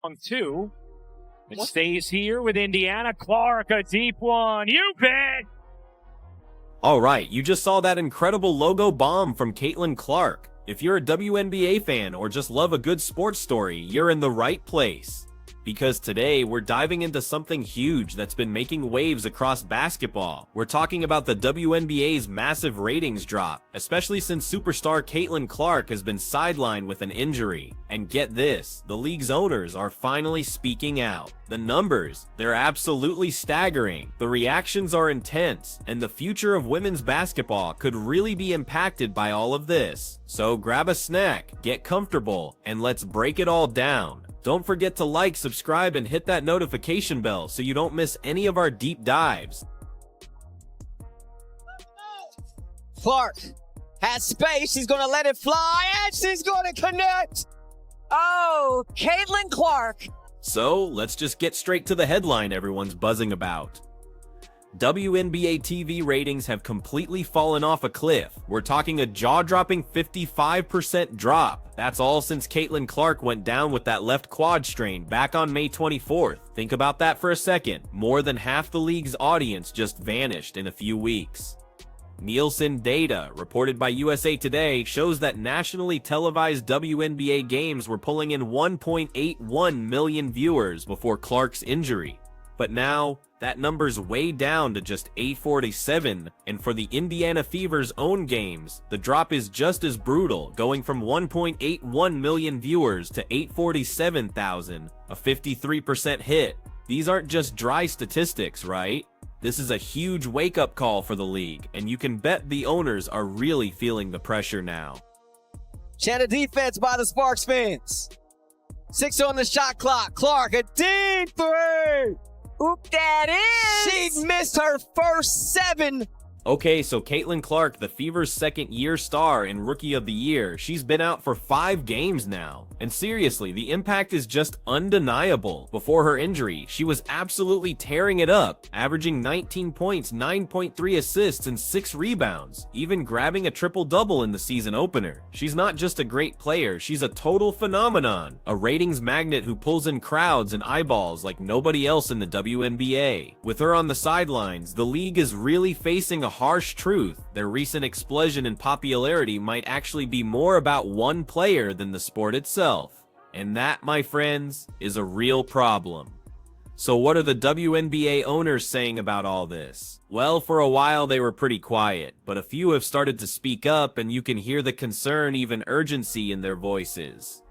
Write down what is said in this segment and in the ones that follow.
On two. It stays here with Indiana. Clark, a deep one. You bet. All right, you just saw that incredible logo bomb from Caitlin Clark. If you're a WNBA fan or just love a good sports story, you're in the right place. Because today, we're diving into something huge that's been making waves across basketball. We're talking about the WNBA's massive ratings drop, especially since superstar Caitlin Clark has been sidelined with an injury. And get this, the league's owners are finally speaking out. The numbers, they're absolutely staggering. The reactions are intense, and the future of women's basketball could really be impacted by all of this. So grab a snack, get comfortable, and let's break it all down. Don't forget to like, subscribe, and hit that notification bell so you don't miss any of our deep dives. Clark has space. She's going to let it fly, and she's going to connect. Oh, Caitlin Clark. So let's just get straight to the headline everyone's buzzing about. WNBA TV ratings have completely fallen off a cliff. We're talking a jaw-dropping 55% drop. That's all since Caitlin Clark went down with that left quad strain back on May 24th. Think about that for a second. More than half the league's audience just vanished in a few weeks. Nielsen data, reported by USA Today, shows that nationally televised WNBA games were pulling in 1.81 million viewers before Clark's injury. But now, that number's way down to just 847, and for the Indiana Fever's own games, the drop is just as brutal, going from 1.81 million viewers to 847,000, a 53% hit. These aren't just dry statistics, right? This is a huge wake-up call for the league, and you can bet the owners are really feeling the pressure now. Chant a defense by the Sparks fans. 6 on the shot clock. Clark, a deep three. Oop, that is! She missed her first 7. Okay, so Caitlin Clark, the Fever's second-year star and Rookie of the Year, she's been out for 5 games now. And seriously, the impact is just undeniable. Before her injury, she was absolutely tearing it up, averaging 19 points, 9.3 assists, and 6 rebounds, even grabbing a triple-double in the season opener. She's not just a great player, she's a total phenomenon, a ratings magnet who pulls in crowds and eyeballs like nobody else in the WNBA. With her on the sidelines, the league is really facing a harsh truth. Their recent explosion in popularity might actually be more about one player than the sport itself. And that, my friends, is a real problem. So what are the WNBA owners saying about all this? Well, for a while they were pretty quiet, but a few have started to speak up, and you can hear the concern, even urgency in their voices.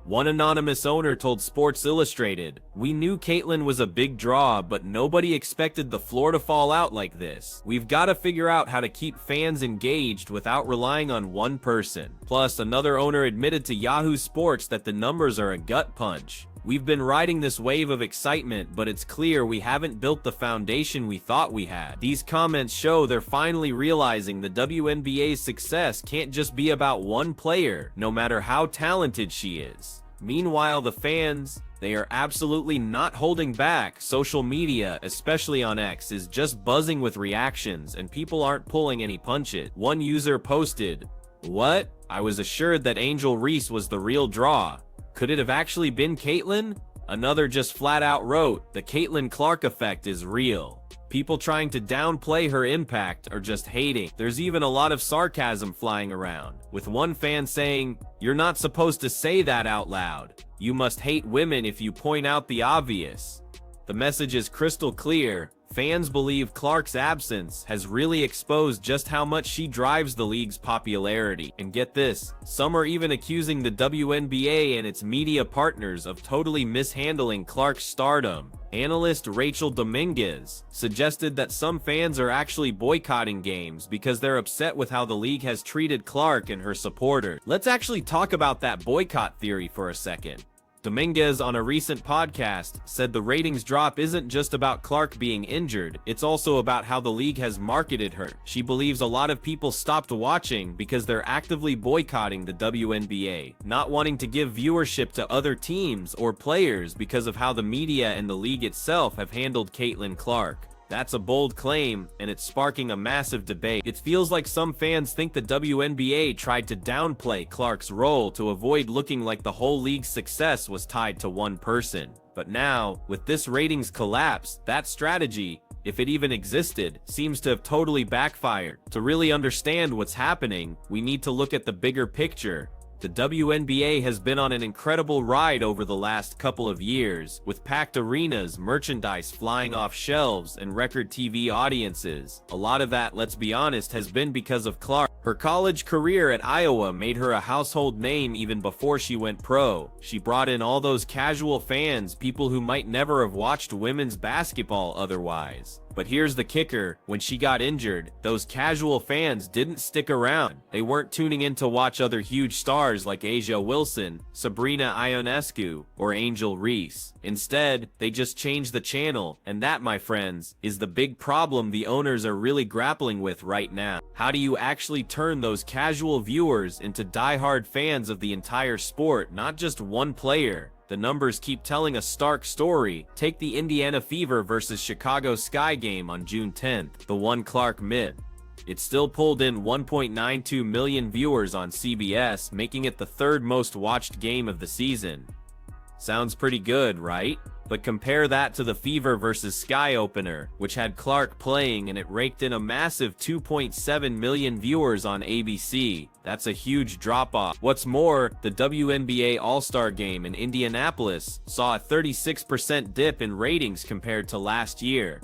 One anonymous owner told Sports Illustrated, "We knew Caitlin was a big draw, but nobody expected the floor to fall out like this. We've got to figure out how to keep fans engaged without relying on one person." Plus, another owner admitted to Yahoo Sports that the numbers are a gut punch. "We've been riding this wave of excitement, but it's clear we haven't built the foundation we thought we had." These comments show they're finally realizing the WNBA's success can't just be about one player, no matter how talented she is. Meanwhile, the fans, they are absolutely not holding back. Social media, especially on X, is just buzzing with reactions, and people aren't pulling any punches. One user posted, "What? I was assured that Angel Reese was the real draw. Could it have actually been Caitlin?" Another just flat out wrote, "The Caitlin Clark effect is real." People trying to downplay her impact are just hating. There's even a lot of sarcasm flying around, with one fan saying, "You're not supposed to say that out loud. You must hate women if you point out the obvious." The message is crystal clear. Fans believe Clark's absence has really exposed just how much she drives the league's popularity. And get this, some are even accusing the WNBA and its media partners of totally mishandling Clark's stardom. Analyst Rachel Dominguez suggested that some fans are actually boycotting games because they're upset with how the league has treated Clark and her supporters. Let's actually talk about that boycott theory for a second. Dominguez, on a recent podcast, said the ratings drop isn't just about Clark being injured, it's also about how the league has marketed her. She believes a lot of people stopped watching because they're actively boycotting the WNBA, not wanting to give viewership to other teams or players because of how the media and the league itself have handled Caitlin Clark. That's a bold claim, and it's sparking a massive debate. It feels like some fans think the WNBA tried to downplay Clark's role to avoid looking like the whole league's success was tied to one person. But now, with this ratings collapse, that strategy, if it even existed, seems to have totally backfired. To really understand what's happening, we need to look at the bigger picture. The WNBA has been on an incredible ride over the last couple of years, with packed arenas, merchandise flying off shelves, and record TV audiences. A lot of that, let's be honest, has been because of Clark. Her college career at Iowa made her a household name even before she went pro. She brought in all those casual fans, people who might never have watched women's basketball otherwise. But here's the kicker, when she got injured, those casual fans didn't stick around. They weren't tuning in to watch other huge stars like A'ja Wilson, Sabrina Ionescu, or Angel Reese. Instead, they just changed the channel, and that, my friends, is the big problem the owners are really grappling with right now. How do you actually turn those casual viewers into die-hard fans of the entire sport, not just one player? The numbers keep telling a stark story. Take the Indiana Fever versus Chicago Sky game on June 10th, the one Clark missed. It still pulled in 1.92 million viewers on CBS, making it the third most watched game of the season. Sounds pretty good, right? But compare that to the Fever vs. Sky opener, which had Clark playing and it raked in a massive 2.7 million viewers on ABC. That's a huge drop-off. What's more, the WNBA All-Star Game in Indianapolis saw a 36% dip in ratings compared to last year.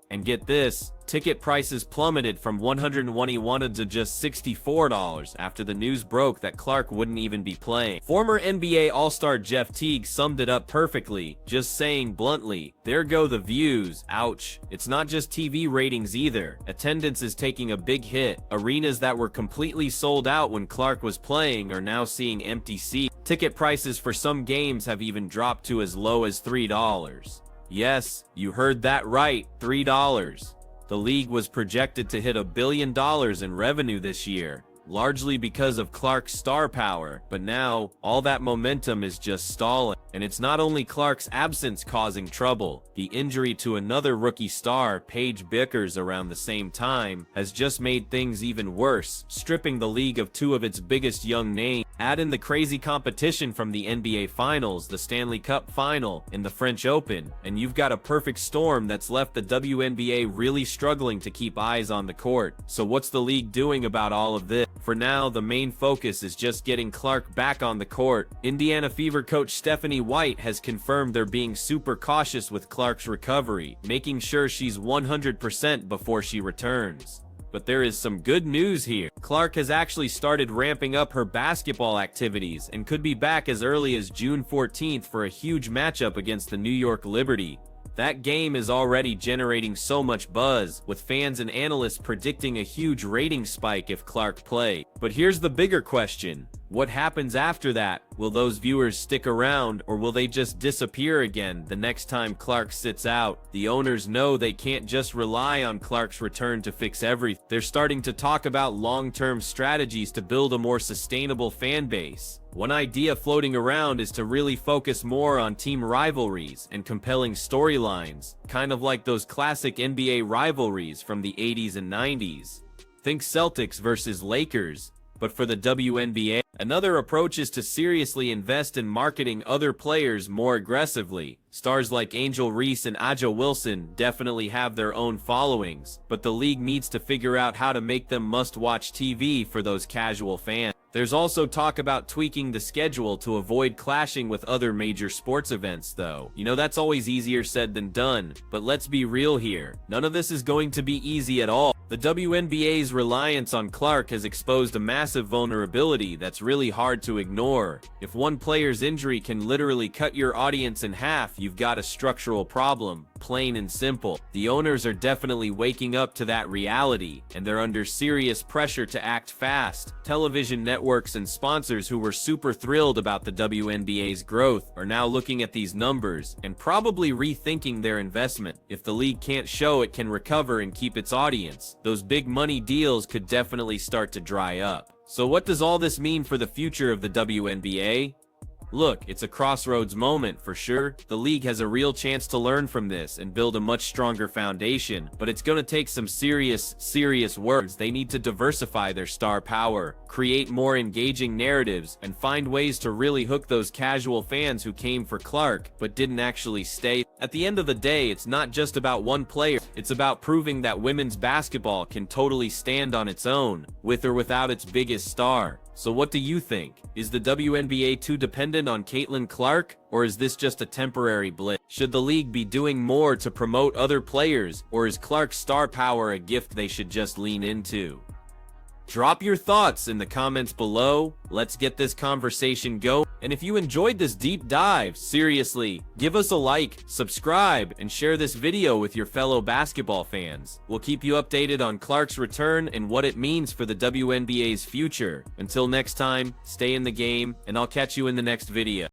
And get this, ticket prices plummeted from $121 to just $64 after the news broke that Clark wouldn't even be playing. Former NBA All-Star Jeff Teague summed it up perfectly, just saying bluntly, there go the views, ouch. It's not just TV ratings either. Attendance is taking a big hit. Arenas that were completely sold out when Clark was playing are now seeing empty seats. Ticket prices for some games have even dropped to as low as $3. Yes, you heard that right, $3. The league was projected to hit $1 billion in revenue this year, largely because of Clark's star power, but now, all that momentum is just stalling. And it's not only Clark's absence causing trouble, the injury to another rookie star, Paige Bueckers, around the same time, has just made things even worse, stripping the league of two of its biggest young names. Add in the crazy competition from the NBA Finals, the Stanley Cup Final, and the French Open, and you've got a perfect storm that's left the WNBA really struggling to keep eyes on the court. So what's the league doing about all of this? For now, the main focus is just getting Clark back on the court. Indiana Fever coach Stephanie White has confirmed they're being super cautious with Clark's recovery, making sure she's 100% before she returns. But there is some good news here. Clark has actually started ramping up her basketball activities and could be back as early as June 14th for a huge matchup against the New York Liberty. That game is already generating so much buzz, with fans and analysts predicting a huge rating spike if Clark plays. But here's the bigger question. What happens after that? Will those viewers stick around, or will they just disappear again the next time Clark sits out? The owners know they can't just rely on Clark's return to fix everything. They're starting to talk about long-term strategies to build a more sustainable fan base. One idea floating around is to really focus more on team rivalries and compelling storylines, kind of like those classic NBA rivalries from the 80s and 90s. Think Celtics versus Lakers, but for the WNBA. Another approach is to seriously invest in marketing other players more aggressively. Stars like Angel Reese and A'ja Wilson definitely have their own followings, but the league needs to figure out how to make them must-watch TV for those casual fans. There's also talk about tweaking the schedule to avoid clashing with other major sports events, though. You know, that's always easier said than done, but let's be real here. None of this is going to be easy at all. The WNBA's reliance on Clark has exposed a massive vulnerability that's really hard to ignore. If one player's injury can literally cut your audience in half, you've got a structural problem, plain and simple. The owners are definitely waking up to that reality, and they're under serious pressure to act fast. Television networks and sponsors who were super thrilled about the WNBA's growth are now looking at these numbers and probably rethinking their investment. If the league can't show it can recover and keep its audience, those big money deals could definitely start to dry up. So what does all this mean for the future of the WNBA? Look, it's a crossroads moment for sure. The league has a real chance to learn from this and build a much stronger foundation, but it's gonna take some serious work. They need to diversify their star power, create more engaging narratives, and find ways to really hook those casual fans who came for Clark but didn't actually stay. At the end of the day, it's not just about one player, it's about proving that women's basketball can totally stand on its own, with or without its biggest star. So what do you think? Is the WNBA too dependent on Caitlin Clark, or is this just a temporary blip? Should the league be doing more to promote other players, or is Clark's star power a gift they should just lean into? Drop your thoughts in the comments below. Let's get this conversation going. And if you enjoyed this deep dive, seriously, give us a like, subscribe, and share this video with your fellow basketball fans. We'll keep you updated on Clark's return and what it means for the WNBA's future. Until next time, stay in the game, and I'll catch you in the next video.